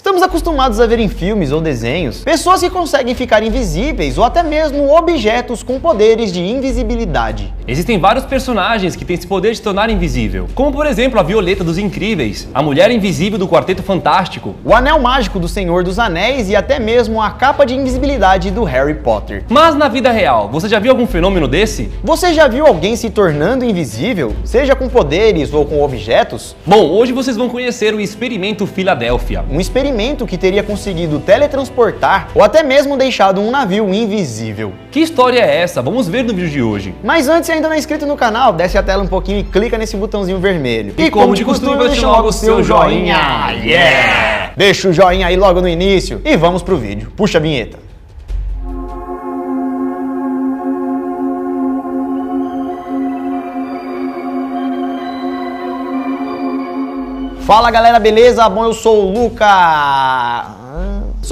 Estamos acostumados a ver em filmes ou desenhos pessoas que conseguem ficar invisíveis ou até mesmo objetos com poderes de invisibilidade. Existem vários personagens que têm esse poder de se tornar invisível, como por exemplo a Violeta dos Incríveis, a Mulher Invisível do Quarteto Fantástico, o Anel Mágico do Senhor dos Anéis e até mesmo a capa de invisibilidade do Harry Potter. Mas na vida real, você já viu algum fenômeno desse? Você já viu alguém se tornando invisível, seja com poderes ou com objetos? Bom, hoje vocês vão conhecer o Experimento Filadélfia. Um experimento que teria conseguido teletransportar ou até mesmo deixado um navio invisível. Que história é essa? Vamos ver no vídeo de hoje. Mas antes, se ainda não é inscrito no canal, desce a tela um pouquinho e clica nesse botãozinho vermelho. E como de costume, deixa logo o seu joinha. Yeah! Deixa o joinha aí logo no início e vamos pro vídeo. Puxa a vinheta. Fala galera, beleza? Bom, eu sou o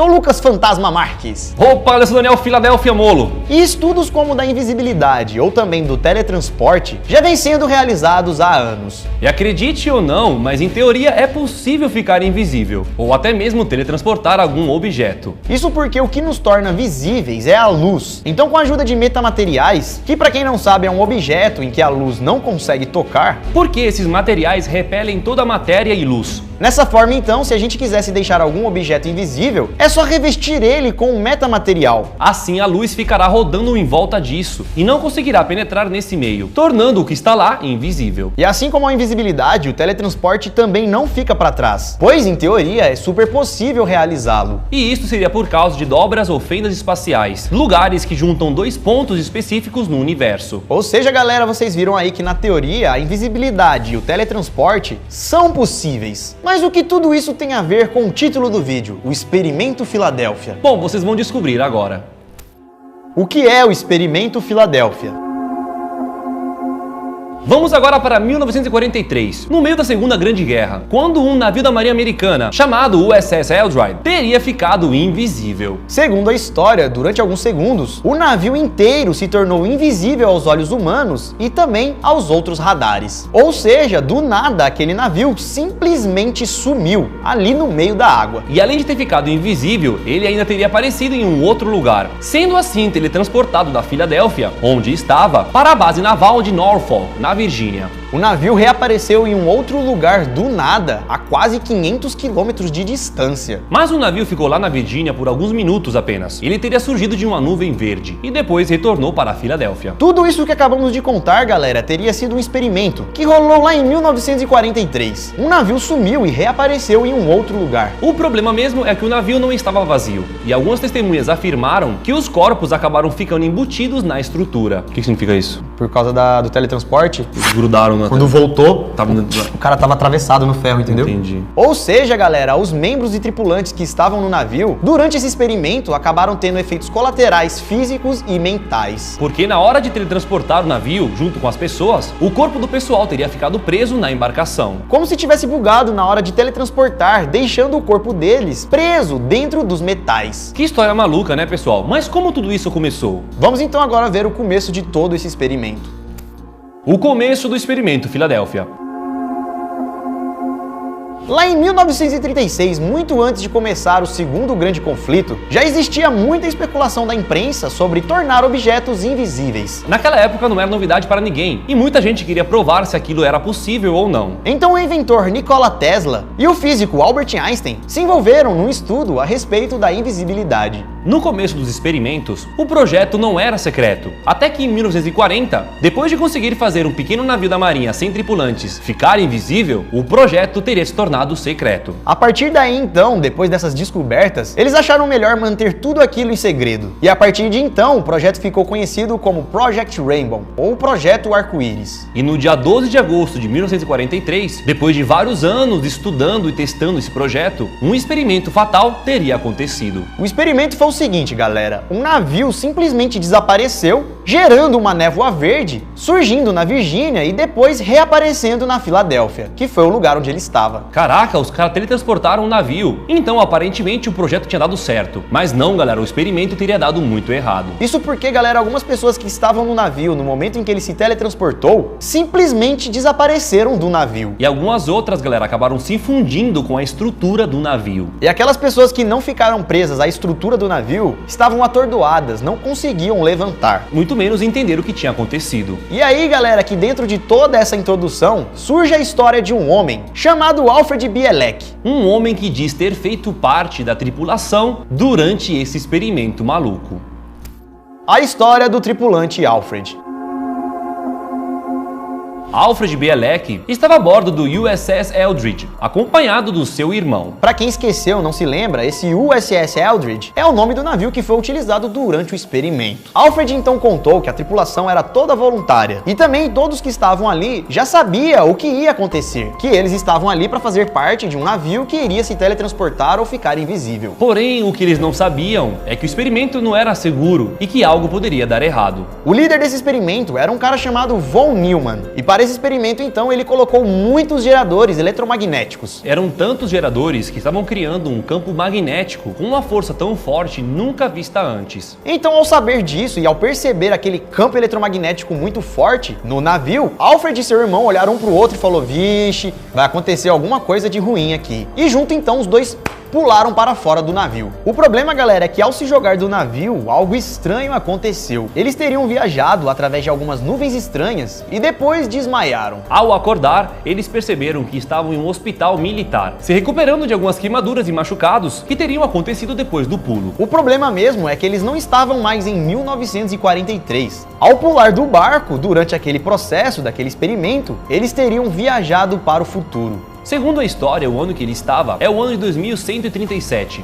Lucas Fantasma Marques. Opa, eu sou o Daniel Filadélfia Molo. E estudos como o da invisibilidade ou também do teletransporte já vêm sendo realizados há anos. E acredite ou não, mas em teoria é possível ficar invisível, ou até mesmo teletransportar algum objeto. Isso porque o que nos torna visíveis é a luz. Então, com a ajuda de metamateriais, que para quem não sabe é um objeto em que a luz não consegue tocar, porque esses materiais repelem toda a matéria e luz. Nessa forma, então, se a gente quisesse deixar algum objeto invisível, é só revestir ele com um metamaterial. Assim, a luz ficará rodando em volta disso e não conseguirá penetrar nesse meio, tornando o que está lá invisível. E assim como a invisibilidade, o teletransporte também não fica para trás, pois, em teoria, é super possível realizá-lo. E isso seria por causa de dobras ou fendas espaciais, lugares que juntam dois pontos específicos no universo. Ou seja, galera, vocês viram aí que na teoria a invisibilidade e o teletransporte são possíveis. Mas o que tudo isso tem a ver com o título do vídeo, o Experimento Filadélfia? Bom, vocês vão descobrir agora. O que é o Experimento Filadélfia? Vamos agora para 1943, no meio da Segunda Grande Guerra, quando um navio da Marinha Americana, chamado USS Eldridge, teria ficado invisível. Segundo a história, durante alguns segundos, o navio inteiro se tornou invisível aos olhos humanos e também aos outros radares. Ou seja, do nada, aquele navio simplesmente sumiu, ali no meio da água. E além de ter ficado invisível, ele ainda teria aparecido em um outro lugar, sendo assim teletransportado da Filadélfia, onde estava, para a base naval de Norfolk, na Virgínia. O navio reapareceu em um outro lugar do nada, a quase 500 quilômetros de distância. Mas o navio ficou lá na Virgínia por alguns minutos apenas. Ele teria surgido de uma nuvem verde e depois retornou para a Filadélfia. Tudo isso que acabamos de contar, galera, teria sido um experimento que rolou lá em 1943. Um navio sumiu e reapareceu em um outro lugar. O problema mesmo é que o navio não estava vazio, e algumas testemunhas afirmaram que os corpos acabaram ficando embutidos na estrutura. O que significa isso? Por causa do teletransporte? Eles grudaram na... Quando voltou, o cara tava atravessado no ferro, entendeu? Entendi. Ou seja, galera, os membros e tripulantes que estavam no navio, durante esse experimento, acabaram tendo efeitos colaterais físicos e mentais. Porque na hora de teletransportar o navio, junto com as pessoas, o corpo do pessoal teria ficado preso na embarcação. Como se tivesse bugado na hora de teletransportar, deixando o corpo deles preso dentro dos metais. Que história maluca, né, pessoal? Mas como tudo isso começou? Vamos então agora ver o começo de todo esse experimento. O começo do Experimento Filadélfia. Lá em 1936, muito antes de começar o segundo grande conflito, já existia muita especulação da imprensa sobre tornar objetos invisíveis. Naquela época não era novidade para ninguém, e muita gente queria provar se aquilo era possível ou não. Então o inventor Nikola Tesla e o físico Albert Einstein se envolveram num estudo a respeito da invisibilidade. No começo dos experimentos, o projeto não era secreto, até que em 1940, depois de conseguir fazer um pequeno navio da marinha sem tripulantes ficar invisível, o projeto teria se tornado secreto. A partir daí então, depois dessas descobertas, eles acharam melhor manter tudo aquilo em segredo. E a partir de então, o projeto ficou conhecido como Project Rainbow, ou Projeto Arco-Íris. E no dia 12 de agosto de 1943, depois de vários anos estudando e testando esse projeto, um experimento fatal teria acontecido. O experimento foi o seguinte, galera, um navio simplesmente desapareceu, gerando uma névoa verde, surgindo na Virgínia e depois reaparecendo na Filadélfia, que foi o lugar onde ele estava. Caraca, os caras teletransportaram um navio. Então, aparentemente, o projeto tinha dado certo. Mas não, galera, o experimento teria dado muito errado. Isso porque, galera, algumas pessoas que estavam no navio no momento em que ele se teletransportou, simplesmente desapareceram do navio. E algumas outras, galera, acabaram se fundindo com a estrutura do navio. E aquelas pessoas que não ficaram presas à estrutura do navio estavam atordoadas, não conseguiam levantar. Muito menos entender o que tinha acontecido. E aí, galera, que dentro de toda essa introdução, surge a história de um homem chamado Alfred Bielek. Um homem que diz ter feito parte da tripulação durante esse experimento maluco. A história do tripulante Alfred. Alfred Bielek estava a bordo do USS Eldridge, acompanhado do seu irmão. Para quem esqueceu, não se lembra, esse USS Eldridge é o nome do navio que foi utilizado durante o experimento. Alfred então contou que a tripulação era toda voluntária e também todos que estavam ali já sabiam o que ia acontecer, que eles estavam ali para fazer parte de um navio que iria se teletransportar ou ficar invisível. Porém, o que eles não sabiam é que o experimento não era seguro e que algo poderia dar errado. O líder desse experimento era um cara chamado Von Neumann e para esse experimento, então, ele colocou muitos geradores eletromagnéticos. Eram tantos geradores que estavam criando um campo magnético com uma força tão forte nunca vista antes. Então, ao saber disso e ao perceber aquele campo eletromagnético muito forte no navio, Alfred e seu irmão olharam um pro outro e falaram: vixe, vai acontecer alguma coisa de ruim aqui. E junto, então, os dois pularam para fora do navio. O problema, galera, é que ao se jogar do navio, algo estranho aconteceu. Eles teriam viajado através de algumas nuvens estranhas e depois desmaiaram. Ao acordar, eles perceberam que estavam em um hospital militar, se recuperando de algumas queimaduras e machucados que teriam acontecido depois do pulo. O problema mesmo é que eles não estavam mais em 1943. Ao pular do barco, durante aquele processo, daquele experimento, eles teriam viajado para o futuro. Segundo a história, o ano que ele estava é o ano de 2137.